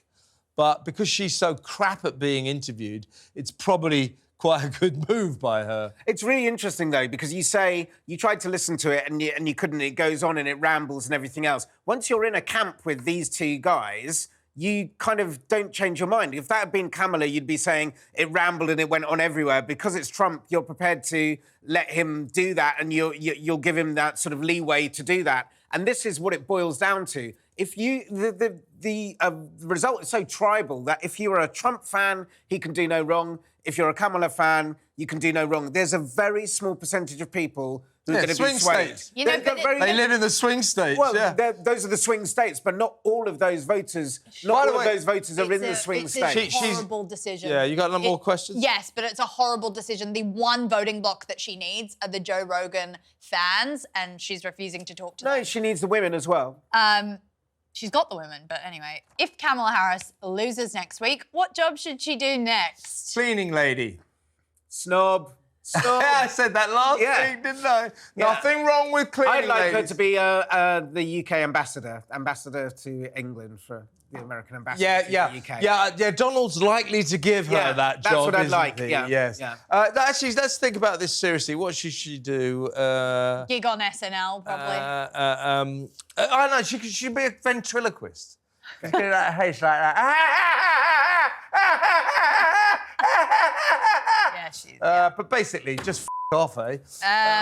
Speaker 1: But because she's so crap at being interviewed, it's probably quite a good move by her.
Speaker 3: It's really interesting, though, because you say you tried to listen to it and you couldn't. It goes on and it rambles and everything else. Once you're in a camp with these two guys, you kind of don't change your mind. If that had been Kamala, you'd be saying it rambled and it went on everywhere. Because it's Trump, you're prepared to let him do that and you'll give him that sort of leeway to do that. And this is what it boils down to. If you the result is so tribal that if you're a Trump fan, he can do no wrong. If you're a Kamala fan, you can do no wrong. There's a very small percentage of people who are going to be
Speaker 1: swing
Speaker 3: swayed.
Speaker 1: states.
Speaker 2: You know,
Speaker 1: They live in the swing states.
Speaker 3: Well,
Speaker 1: yeah.
Speaker 3: those are the swing states, but not all of those voters. Not all of those voters are in the swing states.
Speaker 2: It's a horrible decision.
Speaker 1: Yeah, you got no more questions?
Speaker 2: Yes, but it's a horrible decision. The one voting bloc that she needs are the Joe Rogan fans, and she's refusing to talk to them.
Speaker 3: No, she needs the women as well.
Speaker 2: She's got the women, but anyway. If Kamala Harris loses next week, what job should she do next?
Speaker 1: Cleaning lady.
Speaker 3: Snob.
Speaker 1: Yeah, I said that last week, didn't I?
Speaker 3: Yeah.
Speaker 1: Nothing wrong with cleaning
Speaker 3: I'd like
Speaker 1: ladies.
Speaker 3: her to be the UK ambassador to England for the American ambassador to the UK.
Speaker 1: Yeah, Donald's likely to give her that
Speaker 3: that's
Speaker 1: job,
Speaker 3: what I'd
Speaker 1: isn't
Speaker 3: like,
Speaker 1: he?
Speaker 3: yeah,
Speaker 1: Yes.
Speaker 3: yeah.
Speaker 1: Actually, let's think about this seriously. What should she do?
Speaker 2: Gig on SNL, probably.
Speaker 1: I know, she should be a ventriloquist. Do that haze like that.
Speaker 2: Yeah, she's...
Speaker 1: But basically, just off, eh?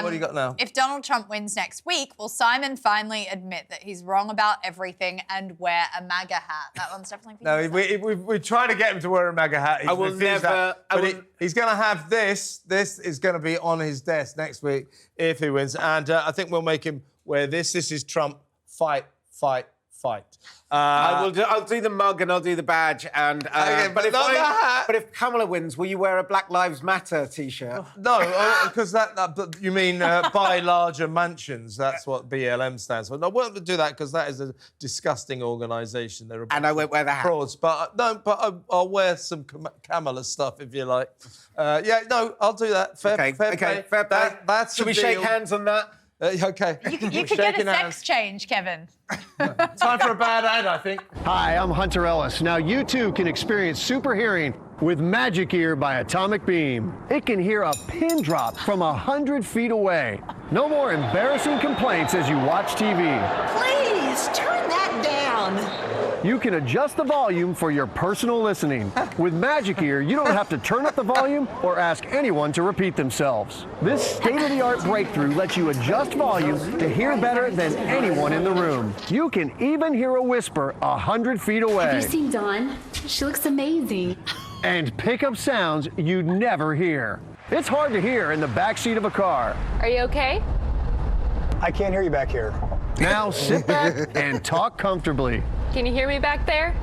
Speaker 1: What do you got now?
Speaker 2: If Donald Trump wins next week, will Simon finally admit that he's wrong about everything and wear a MAGA hat? That one's definitely...
Speaker 1: No, we try to get him to wear a MAGA hat. He's
Speaker 3: I will
Speaker 1: refused
Speaker 3: never...
Speaker 1: that. But he's going to have this. This is going to be on his desk next week if he wins. And I think we'll make him wear this. This is Trump. Fight, fight, fight.
Speaker 3: I'll do the mug and I'll do the badge. And but if Kamala wins, will you wear a Black Lives Matter T-shirt?
Speaker 1: No, because but you mean buy larger mansions. That's what BLM stands for. No, I won't do that because that is a disgusting organisation.
Speaker 3: And I won't wear the hat.
Speaker 1: Frauds, but I'll wear some Kamala stuff if you like. I'll do that. Fair play. That's
Speaker 3: Should we shake hands on that?
Speaker 1: Okay.
Speaker 2: You could get a sex change, Kevin.
Speaker 1: Time for a bad ad, I think.
Speaker 10: Hi, I'm Hunter Ellis. Now you too can experience super hearing with Magic Ear by Atomic Beam. It can hear a pin drop from 100 feet away. No more embarrassing complaints as you watch TV.
Speaker 9: Please turn that down.
Speaker 10: You can adjust the volume for your personal listening. With Magic Ear, you don't have to turn up the volume or ask anyone to repeat themselves. This state-of-the-art breakthrough lets you adjust volume to hear better than anyone in the room. You can even hear a whisper 100 feet away.
Speaker 11: Have you seen Dawn? She looks amazing.
Speaker 10: And pick up sounds you'd never hear. It's hard to hear in the backseat of a car.
Speaker 11: Are you okay?
Speaker 10: I can't hear you back here. Now sit back and talk comfortably.
Speaker 11: Can you hear me back there?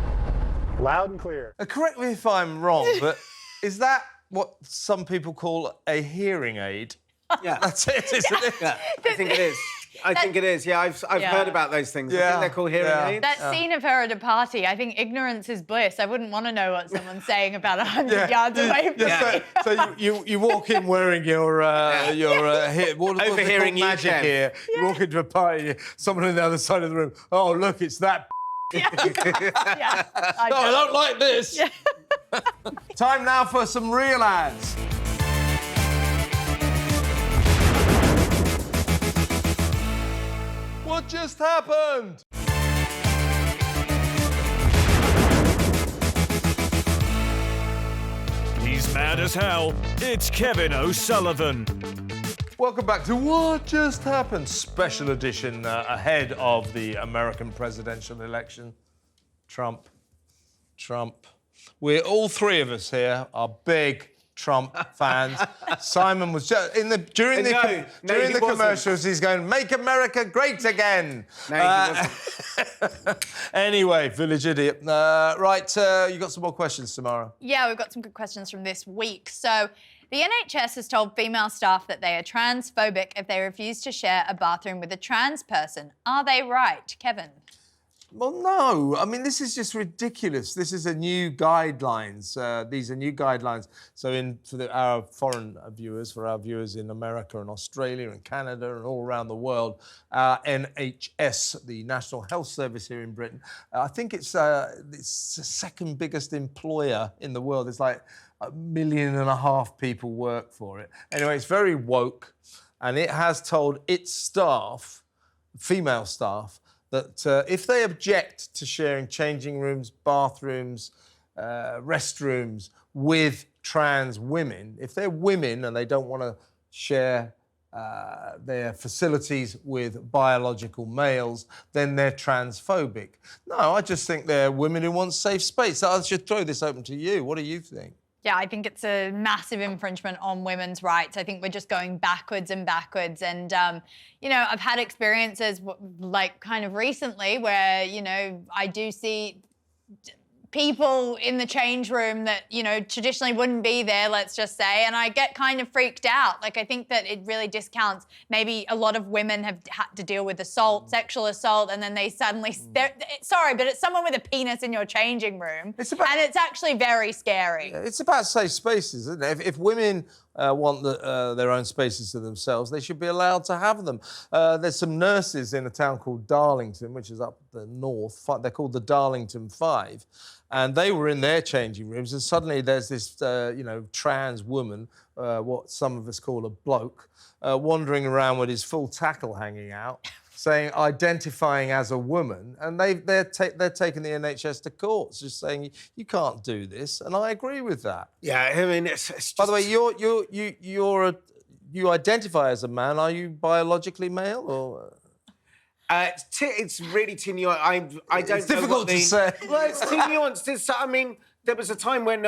Speaker 10: Loud and clear.
Speaker 1: Correct me if I'm wrong, but is that what some people call a hearing aid?
Speaker 3: Yeah.
Speaker 1: That's it, isn't it?
Speaker 3: Yeah, I think it is. I think it is. Yeah, I've heard about those things. I think they're called hearing aids.
Speaker 2: That scene of her at a party, I think ignorance is bliss. I wouldn't want to know what someone's saying about 100 yards away from me.
Speaker 1: So you walk in wearing your
Speaker 3: Overhearing
Speaker 1: magic here. You walk into a party, someone on the other side of the room. Oh, look, it's that.
Speaker 2: I
Speaker 1: don't like this. Yeah. Time now for some real ads. What just happened?
Speaker 5: He's mad as hell. It's Kevin O'Sullivan.
Speaker 1: Welcome back to What Just Happened, special edition ahead of the American presidential election. Trump. We're all three of us here are big Trump fans. Simon was just during the commercials. He's going, "Make America great again."
Speaker 3: No, he wasn't.
Speaker 1: Anyway, village idiot. Right, you got some more questions, Samara?
Speaker 2: Yeah, we've got some good questions from this week. So, the NHS has told female staff that they are transphobic if they refuse to share a bathroom with a trans person. Are they right, Kevin?
Speaker 1: Well, no. I mean, this is just ridiculous. This is a new guidelines. These are new guidelines. So our foreign viewers, for our viewers in America and Australia and Canada and all around the world, NHS, the National Health Service here in Britain, I think it's the second biggest employer in the world. It's like 1.5 million people work for it. Anyway, it's very woke, and it has told its staff, female staff, that if they object to sharing changing rooms, bathrooms, restrooms with trans women, if they're women and they don't want to share their facilities with biological males, then they're transphobic. No, I just think they're women who want safe space. I should throw this open to you. What do you think?
Speaker 2: Yeah, I think it's a massive infringement on women's rights. I think we're just going backwards and backwards. And, I've had experiences like kind of recently where, I do see people in the change room that, traditionally wouldn't be there, let's just say, and I get kind of freaked out. Like, I think that it really discounts maybe a lot of women have had to deal with assault, sexual assault, and then they suddenly, sorry, but it's someone with a penis in your changing room, and it's actually very scary.
Speaker 1: It's about safe spaces, isn't it? If women want their own spaces to themselves, they should be allowed to have them. There's some nurses in a town called Darlington, which is up the north. They're called the Darlington Five. And they were in their changing rooms, and suddenly there's this, trans woman, what some of us call a bloke, wandering around with his full tackle hanging out, identifying as a woman, and they're taking the NHS to courts, just saying you can't do this, and I agree with that.
Speaker 3: Yeah, I mean, it's just...
Speaker 1: By the way, you identify as a man. Are you biologically male or?
Speaker 3: It's really too nuanced. I don't.
Speaker 1: It's difficult to say.
Speaker 3: Well, it's too nuanced. I mean, there was a time when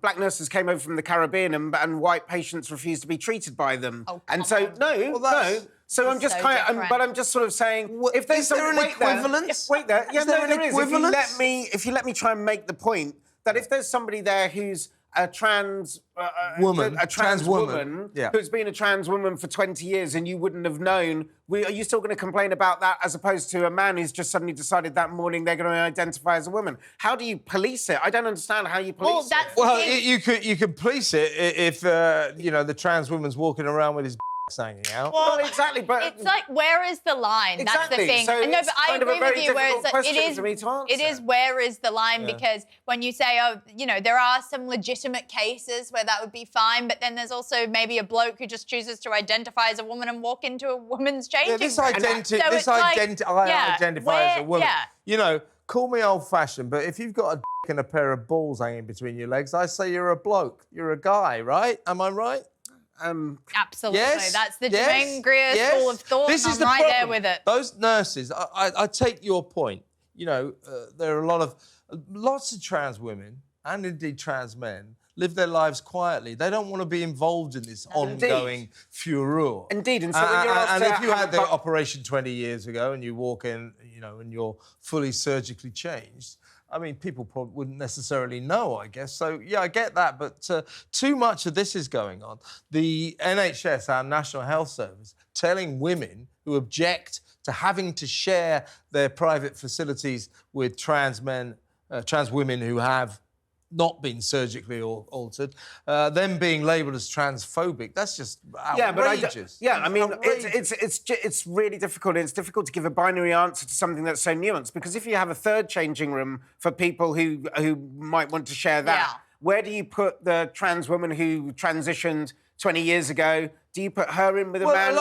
Speaker 3: black nurses came over from the Caribbean and white patients refused to be treated by them.
Speaker 2: Oh,
Speaker 3: and so no. So I'm just but I'm just sort of saying, if there's
Speaker 1: an equivalence?
Speaker 3: Wait there. Yeah,
Speaker 1: there
Speaker 3: there is. If you let me try and make the point that if there's somebody there who's a trans
Speaker 1: woman,
Speaker 3: who's been a trans woman for 20 years and you wouldn't have known, are you still going to complain about that as opposed to a man who's just suddenly decided that morning they're going to identify as a woman? How do you police it? I don't understand how you police it.
Speaker 1: Well, you could police it if the trans woman's walking around with his hanging out.
Speaker 2: Well,
Speaker 3: exactly, but
Speaker 2: it's like, where is the line?
Speaker 3: Exactly.
Speaker 2: That's the thing.
Speaker 3: So
Speaker 2: no, but I agree with you. Where it's like, it is where is the line? Yeah. Because when you say, there are some legitimate cases where that would be fine, but then there's also maybe a bloke who just chooses to identify as a woman and walk into a woman's changing room.
Speaker 1: I identify as a woman. Yeah. Call me old-fashioned, but if you've got a dick and a pair of balls hanging between your legs, I say you're a bloke. You're a guy, right? Am I right?
Speaker 2: Absolutely.
Speaker 1: Yes,
Speaker 2: that's the Jermaine Greer school of thought.
Speaker 1: This is
Speaker 2: I'm right there with it.
Speaker 1: Those nurses, I take your point. There are lots of trans women and indeed trans men live their lives quietly. They don't want to be involved in this ongoing furore.
Speaker 3: Indeed. And so when you're
Speaker 1: and if you had the operation 20 years ago and you walk in, and you're fully surgically changed, I mean, people probably wouldn't necessarily know, I guess. So, yeah, I get that, but too much of this is going on. The NHS, our National Health Service, telling women who object to having to share their private facilities with trans women who have not been surgically altered, them being labelled as transphobic. That's just outrageous.
Speaker 3: I mean, it's really difficult. It's difficult to give a binary answer to something that's so nuanced, because if you have a third changing room for people who might want to share that, where do you put the trans woman who transitioned 20 years ago? Do you put her in with a man? Do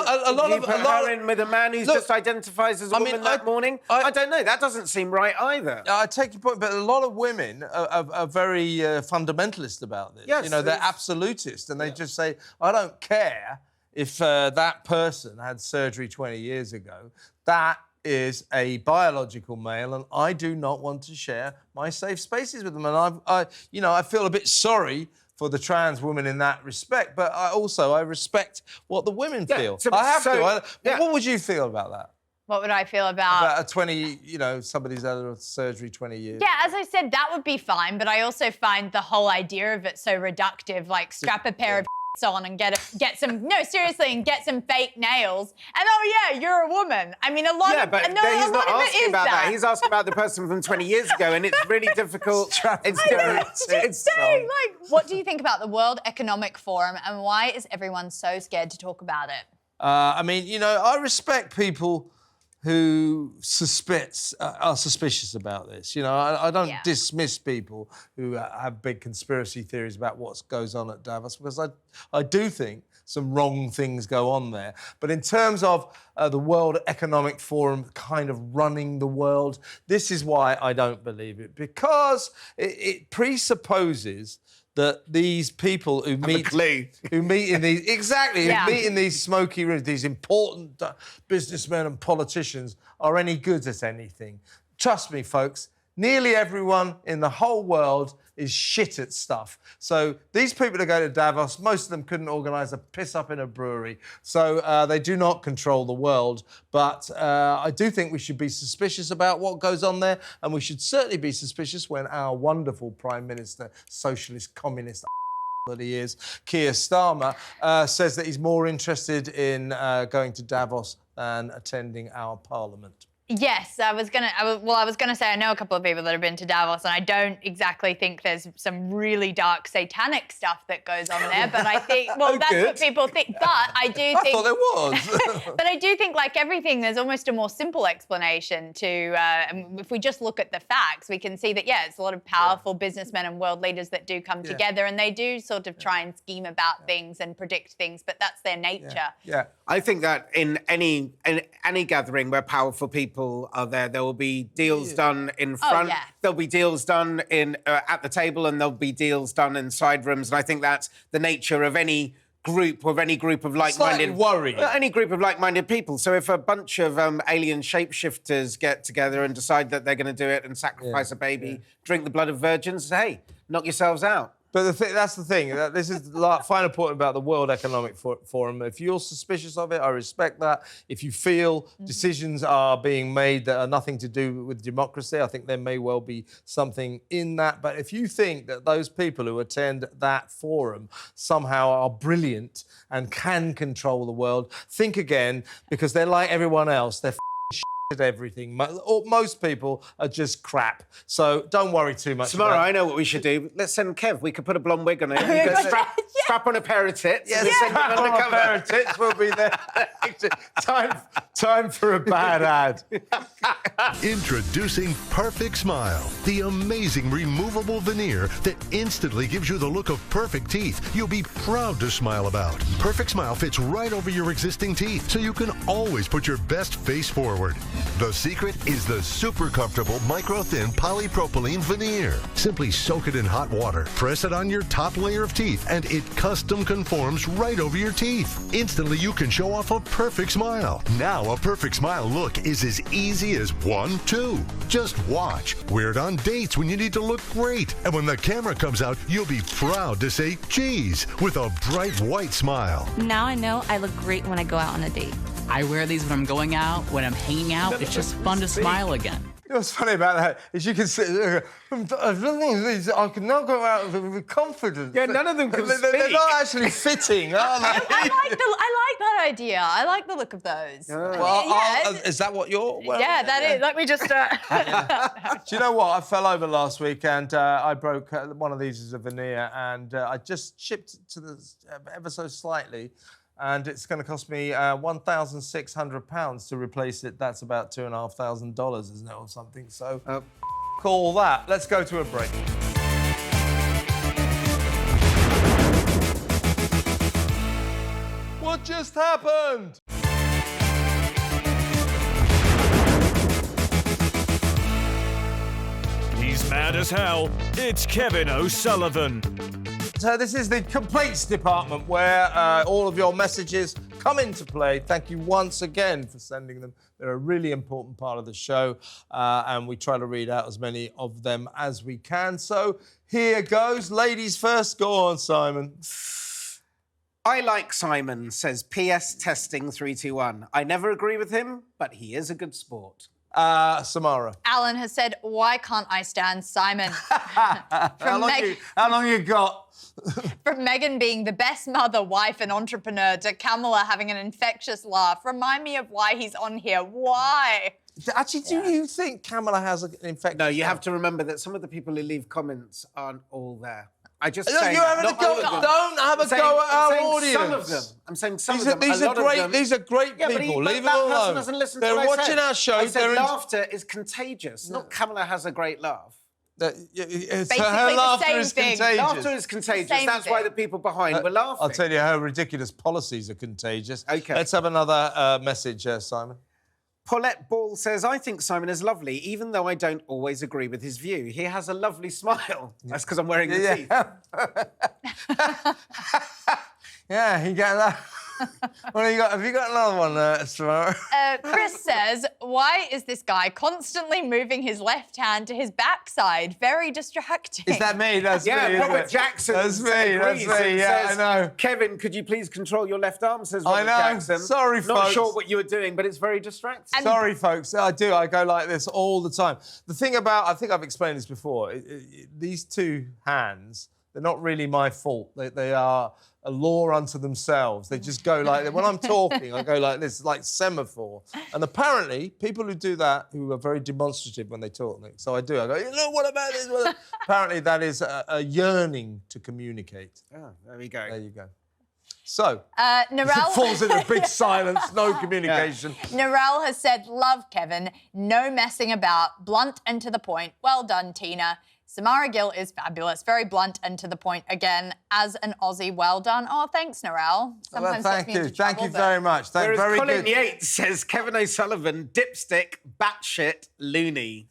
Speaker 3: you put her in with a man who just identifies as a woman that morning? I don't know. That doesn't seem right either.
Speaker 1: I take your point, but a lot of women are very fundamentalist about this.
Speaker 3: Yes,
Speaker 1: you know, they're absolutist, and they just say, I don't care if that person had surgery 20 years ago. That is a biological male, and I do not want to share my safe spaces with them. And I feel a bit sorry for the trans woman in that respect, but I respect what the women feel. I have to. What would you feel about that?
Speaker 2: What would I feel about
Speaker 1: a 20, somebody's had a surgery 20 years.
Speaker 2: Yeah, as I said, that would be fine, but I also find the whole idea of it so reductive, like strap a pair of on and get some fake nails, and you're a woman. I mean, a lot of
Speaker 3: but
Speaker 2: he's not
Speaker 3: asking about that. He's asking about the person from 20 years ago, and it's really difficult.
Speaker 2: It's saying, like, what do you think about the World Economic Forum, and why is everyone so scared to talk about it?
Speaker 1: I mean, I respect people who are suspicious about this. I don't dismiss people who have big conspiracy theories about what goes on at Davos, because I do think some wrong things go on there. But in terms of the World Economic Forum kind of running the world, this is why I don't believe it, because it presupposes that these people who meet in these smoky rooms, these important businessmen and politicians, are any good at anything. Trust me, folks, nearly everyone in the whole world is shit at stuff. So these people that go to Davos, most of them couldn't organise a piss up in a brewery. So they do not control the world. But I do think we should be suspicious about what goes on there. And we should certainly be suspicious when our wonderful Prime Minister, socialist, communist that he is, Keir Starmer, says that he's more interested in going to Davos than attending our parliament.
Speaker 2: Yes, I was gonna say I know a couple of people that have been to Davos, and I don't exactly think there's some really dark satanic stuff that goes on there. But I think, that's what people think. But I do think
Speaker 1: I thought there was.
Speaker 2: But I do think, like everything, there's almost a more simple explanation to. If we just look at the facts, we can see that it's a lot of powerful businessmen and world leaders that do come together, and they do sort of try and scheme about things and predict things. But that's their nature.
Speaker 3: Yeah. I think that in any gathering where powerful people are there will be deals done in front. There'll be deals done in at the table, and there'll be deals done in side rooms. And I think that's the nature of any group of like-minded people. So if a bunch of alien shapeshifters get together and decide that they're going to do it and sacrifice a baby, drink the blood of virgins, hey, knock yourselves out.
Speaker 1: But that's the thing. This is the final point about the World Economic Forum. If you're suspicious of it, I respect that. If you feel decisions are being made that are nothing to do with democracy, I think there may well be something in that. But if you think that those people who attend that forum somehow are brilliant and can control the world, think again, because they're like everyone else. They're at everything. Most people are just crap. So don't worry too much.
Speaker 3: Samara, I know what we should do. Let's send Kev. We could put a blonde wig on him. Strap on a pair of tits.
Speaker 1: Yes, strap on a pair of tits. We'll be there. Time for a bad ad.
Speaker 12: Introducing Perfect Smile, the amazing removable veneer that instantly gives you the look of perfect teeth you'll be proud to smile about. Perfect Smile fits right over your existing teeth, so you can always put your best face forward. The secret is the super comfortable micro-thin polypropylene veneer. Simply soak it in hot water, press it on your top layer of teeth, and it custom conforms right over your teeth. Instantly, you can show off a perfect smile. Now, a perfect smile look is as easy as 1, 2. Just watch. Wear it on dates when you need to look great. And when the camera comes out, you'll be proud to say, geez, with a bright white smile.
Speaker 11: Now I know I look great when I go out on a date.
Speaker 13: I wear these when I'm going out, when I'm hanging out. It's just fun to smile again.
Speaker 1: know what's funny about that is you can sit there, I can now go out with confidence.
Speaker 3: Yeah, none of them can speak.
Speaker 1: They're not actually fitting, are they?
Speaker 2: I like that idea. I like the look of those.
Speaker 1: Well, is that what you're wearing?
Speaker 2: Yeah, that is. Let me just...
Speaker 1: Do you know what? I fell over last week and I broke one of these is a veneer and I just chipped it to the ever so slightly and it's going to cost me £1,600 to replace it. That's about $2,500, isn't it, or something? So, call that. Let's go to a break. What just happened?
Speaker 5: He's mad as hell. It's Kevin O'Sullivan.
Speaker 1: So this is the complaints department where all of your messages come into play. Thank you once again for sending them. They're a really important part of the show and we try to read out as many of them as we can. So here goes. Ladies first. Go on, Simon.
Speaker 3: I like Simon, says PS Testing 321. I never agree with him, but he is a good sport.
Speaker 1: Samara.
Speaker 2: Alan has said, why can't I stand Simon?
Speaker 1: How long you got?
Speaker 2: From Meghan being the best mother, wife and entrepreneur to Kamala having an infectious laugh. Remind me of why he's on here. Why?
Speaker 1: Actually, do you think Kamala has an infectious
Speaker 3: No, you
Speaker 1: laugh?
Speaker 3: have to remember that some of the people who leave comments aren't all there. I just
Speaker 1: Look,
Speaker 3: say
Speaker 1: you're having a go. Don't have a go at our audience.
Speaker 3: Some of them. I'm saying some of them.
Speaker 1: These are great. These are great people. Leave them alone.
Speaker 3: That person doesn't listen
Speaker 1: They're
Speaker 3: to what I
Speaker 1: watching
Speaker 3: said.
Speaker 1: our show.
Speaker 3: I said laughter is contagious. Not Kamala has a great laugh.
Speaker 2: Basically
Speaker 1: her laughter
Speaker 2: the
Speaker 1: is
Speaker 2: same thing.
Speaker 1: contagious.
Speaker 3: Laughter is contagious.
Speaker 2: Same
Speaker 3: That's why
Speaker 2: thing.
Speaker 3: the people behind were laughing.
Speaker 1: I'll tell you, her ridiculous policies are contagious.
Speaker 3: OK.
Speaker 1: Let's have another message, Simon.
Speaker 3: Paulette Ball says, I think Simon is lovely, even though I don't always agree with his view. He has a lovely smile. That's because I'm wearing the teeth.
Speaker 1: Yeah, you get that. What have you got? Have you got another one, Samara?
Speaker 2: Chris says, why is this guy constantly moving his left hand to his backside? Very distracting.
Speaker 1: Is that me? That's me.
Speaker 3: Robert Jackson.
Speaker 1: That's me. That's me. Yeah, I know.
Speaker 3: Kevin, could you please control your left arm? Says Robert
Speaker 1: I know.
Speaker 3: Jackson.
Speaker 1: Sorry,
Speaker 3: Not
Speaker 1: folks.
Speaker 3: sure what you were doing, but it's very distracting.
Speaker 1: Sorry, folks. I do. I go like this all the time. The thing about, I think I've explained this before, these two hands, they're not really my fault. They are a law unto themselves. They just go like that. When I'm talking, I go like this, like semaphore. And apparently, people who do that, who are very demonstrative when they talk, so I do. I go, you know, what about this? Apparently, that is a yearning to communicate.
Speaker 3: Oh, there we go.
Speaker 1: There you go. So,
Speaker 2: Narelle...
Speaker 1: it falls into big silence, no communication.
Speaker 2: Narelle has said, love Kevin, no messing about, blunt and to the point. Well done, Tina. Samara Gill is fabulous, very blunt and to the point again. As an Aussie, well done. Oh, thanks, Narelle. Sometimes
Speaker 1: thank you. Thank you very much.
Speaker 3: Whereas
Speaker 1: very
Speaker 3: Colin
Speaker 1: good.
Speaker 3: Yates says, Kevin O'Sullivan, dipstick, batshit, loony.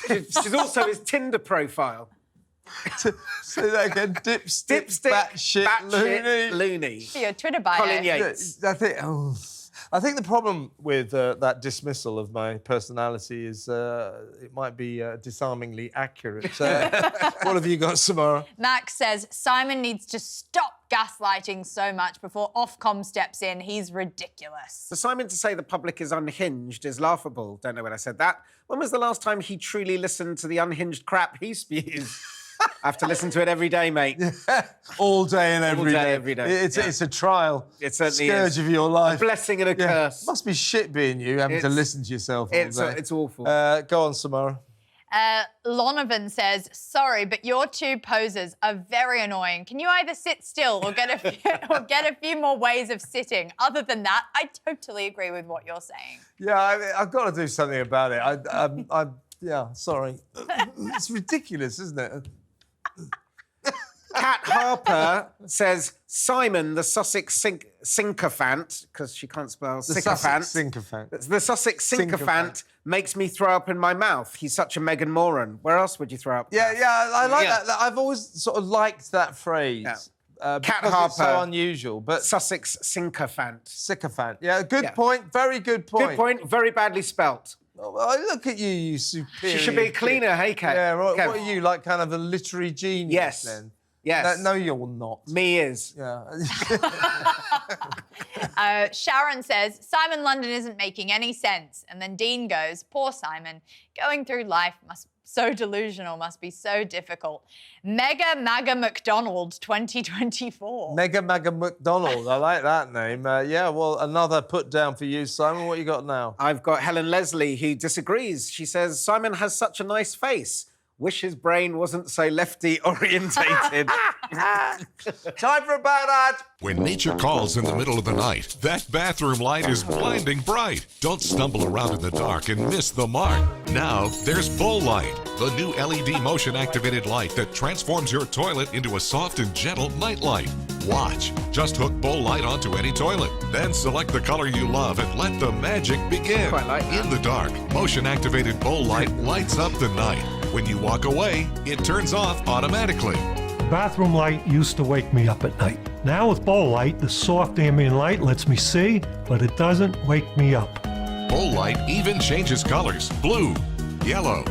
Speaker 3: She's also his Tinder profile.
Speaker 1: Say that again. Dipstick,
Speaker 3: batshit, loony.
Speaker 2: For your Twitter bio.
Speaker 3: Colin Yates.
Speaker 1: I think the problem with that dismissal of my personality is it might be disarmingly accurate. What have you got, Samara?
Speaker 2: Max says, Simon needs to stop gaslighting so much before Ofcom steps in. He's ridiculous.
Speaker 3: For Simon to say the public is unhinged is laughable. Don't know when I said that. When was the last time he truly listened to the unhinged crap he spews? I have to listen to it every day, mate.
Speaker 1: All day and every day.
Speaker 3: Every day.
Speaker 1: It's a trial.
Speaker 3: It certainly
Speaker 1: Scourge
Speaker 3: is.
Speaker 1: of your life.
Speaker 3: A blessing and a curse.
Speaker 1: Must be shit being you, having to listen to yourself all day.
Speaker 3: It's awful.
Speaker 1: Go on, Samara.
Speaker 2: Lonovan says, sorry, but your two poses are very annoying. Can you either sit still or get a few more ways of sitting? Other than that, I totally agree with what you're saying.
Speaker 1: Yeah, I've got to do something about it. Yeah, sorry. It's ridiculous, isn't it?
Speaker 3: Kat Harper says, Simon, the Sussex sycophant, because she can't spell sycophant. The Sussex sycophant makes me throw up in my mouth. He's such a Meghan moron. Where else would you throw up?
Speaker 1: Yeah, I like that. I've always sort of liked that phrase.
Speaker 3: Yeah. Kat
Speaker 1: because
Speaker 3: Harper.
Speaker 1: It's so unusual, but...
Speaker 3: Sussex sycophant.
Speaker 1: Sycophant. Yeah, good point. Very good point.
Speaker 3: Good point. Very badly spelt.
Speaker 1: Oh, look at you, you superior...
Speaker 3: She should be a cleaner, hey, Kat?
Speaker 1: Yeah, right. What are you, like kind of a literary genius then?
Speaker 3: Yes.
Speaker 1: No, you're not.
Speaker 3: Me is.
Speaker 1: Yeah.
Speaker 2: Sharon says, Simon London isn't making any sense. And then Dean goes, poor Simon, going through life so delusional, must be so difficult. Mega Maga McDonald 2024.
Speaker 1: Mega Maga McDonald, I like that name. Yeah, well, another put down for you, Simon. What you got now?
Speaker 3: I've got Helen Leslie, who disagrees. She says, Simon has such a nice face. Wish his brain wasn't so lefty-orientated.
Speaker 1: Time for a bad ad.
Speaker 13: When nature calls in the middle of the night, that bathroom light is blinding bright. Don't stumble around in the dark and miss the mark. Now, there's Bowl Light, the new LED motion-activated light that transforms your toilet into a soft and gentle night light. Watch. Just hook Bowl Light onto any toilet. Then select the color you love and let the magic begin.
Speaker 3: Quite like that.
Speaker 13: In the dark, motion-activated Bowl Light lights up the night. When you walk away, it turns off automatically.
Speaker 14: Bathroom light used to wake me up at night. Now with Bowl Light, the soft ambient light lets me see, but it doesn't wake me up.
Speaker 13: Bowl Light even changes colors: blue, yellow,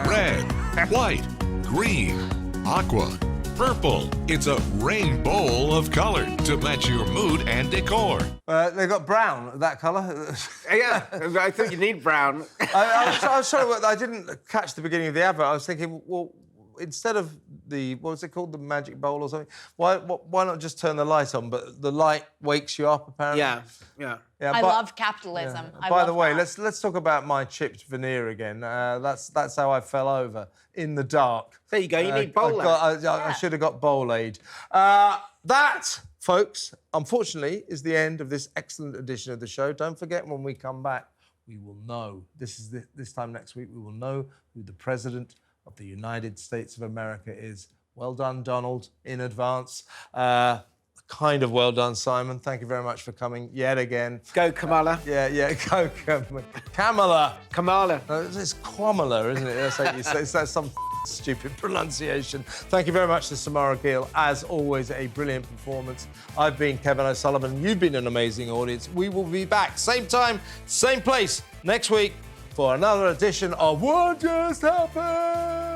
Speaker 13: red, white, green, aqua, purple. It's a rainbow of color to match your mood and decor.
Speaker 1: They got brown, that colour.
Speaker 3: Yeah, I think you need brown.
Speaker 1: I was trying to. I didn't catch the beginning of the advert. I was thinking, well, instead of the, what was it called, the magic bowl or something? Why not just turn the light on? But the light wakes you up, apparently.
Speaker 3: Yeah.
Speaker 2: I love capitalism.
Speaker 1: Yeah. By the way, let's talk about my chipped veneer again. That's how I fell over in the dark.
Speaker 3: There you go. You need Bowl Aid.
Speaker 1: I should have got Bowl Aid. That, folks, unfortunately, is the end of this excellent edition of the show. Don't forget, when we come back, we will know. This time next week, we will know who the President of the United States of America is. Well done, Donald, in advance. Kind of well done, Simon. Thank you very much for coming yet again.
Speaker 3: Go, Kamala.
Speaker 1: Yeah, go, Kamala.
Speaker 3: Kamala.
Speaker 1: No, it's Kamala, isn't it? That's how you say. That's some stupid pronunciation. Thank you very much to Samara Gill. As always, a brilliant performance. I've been Kevin O'Sullivan. You've been an amazing audience. We will be back, same time, same place, next week for another edition of What Just Happened?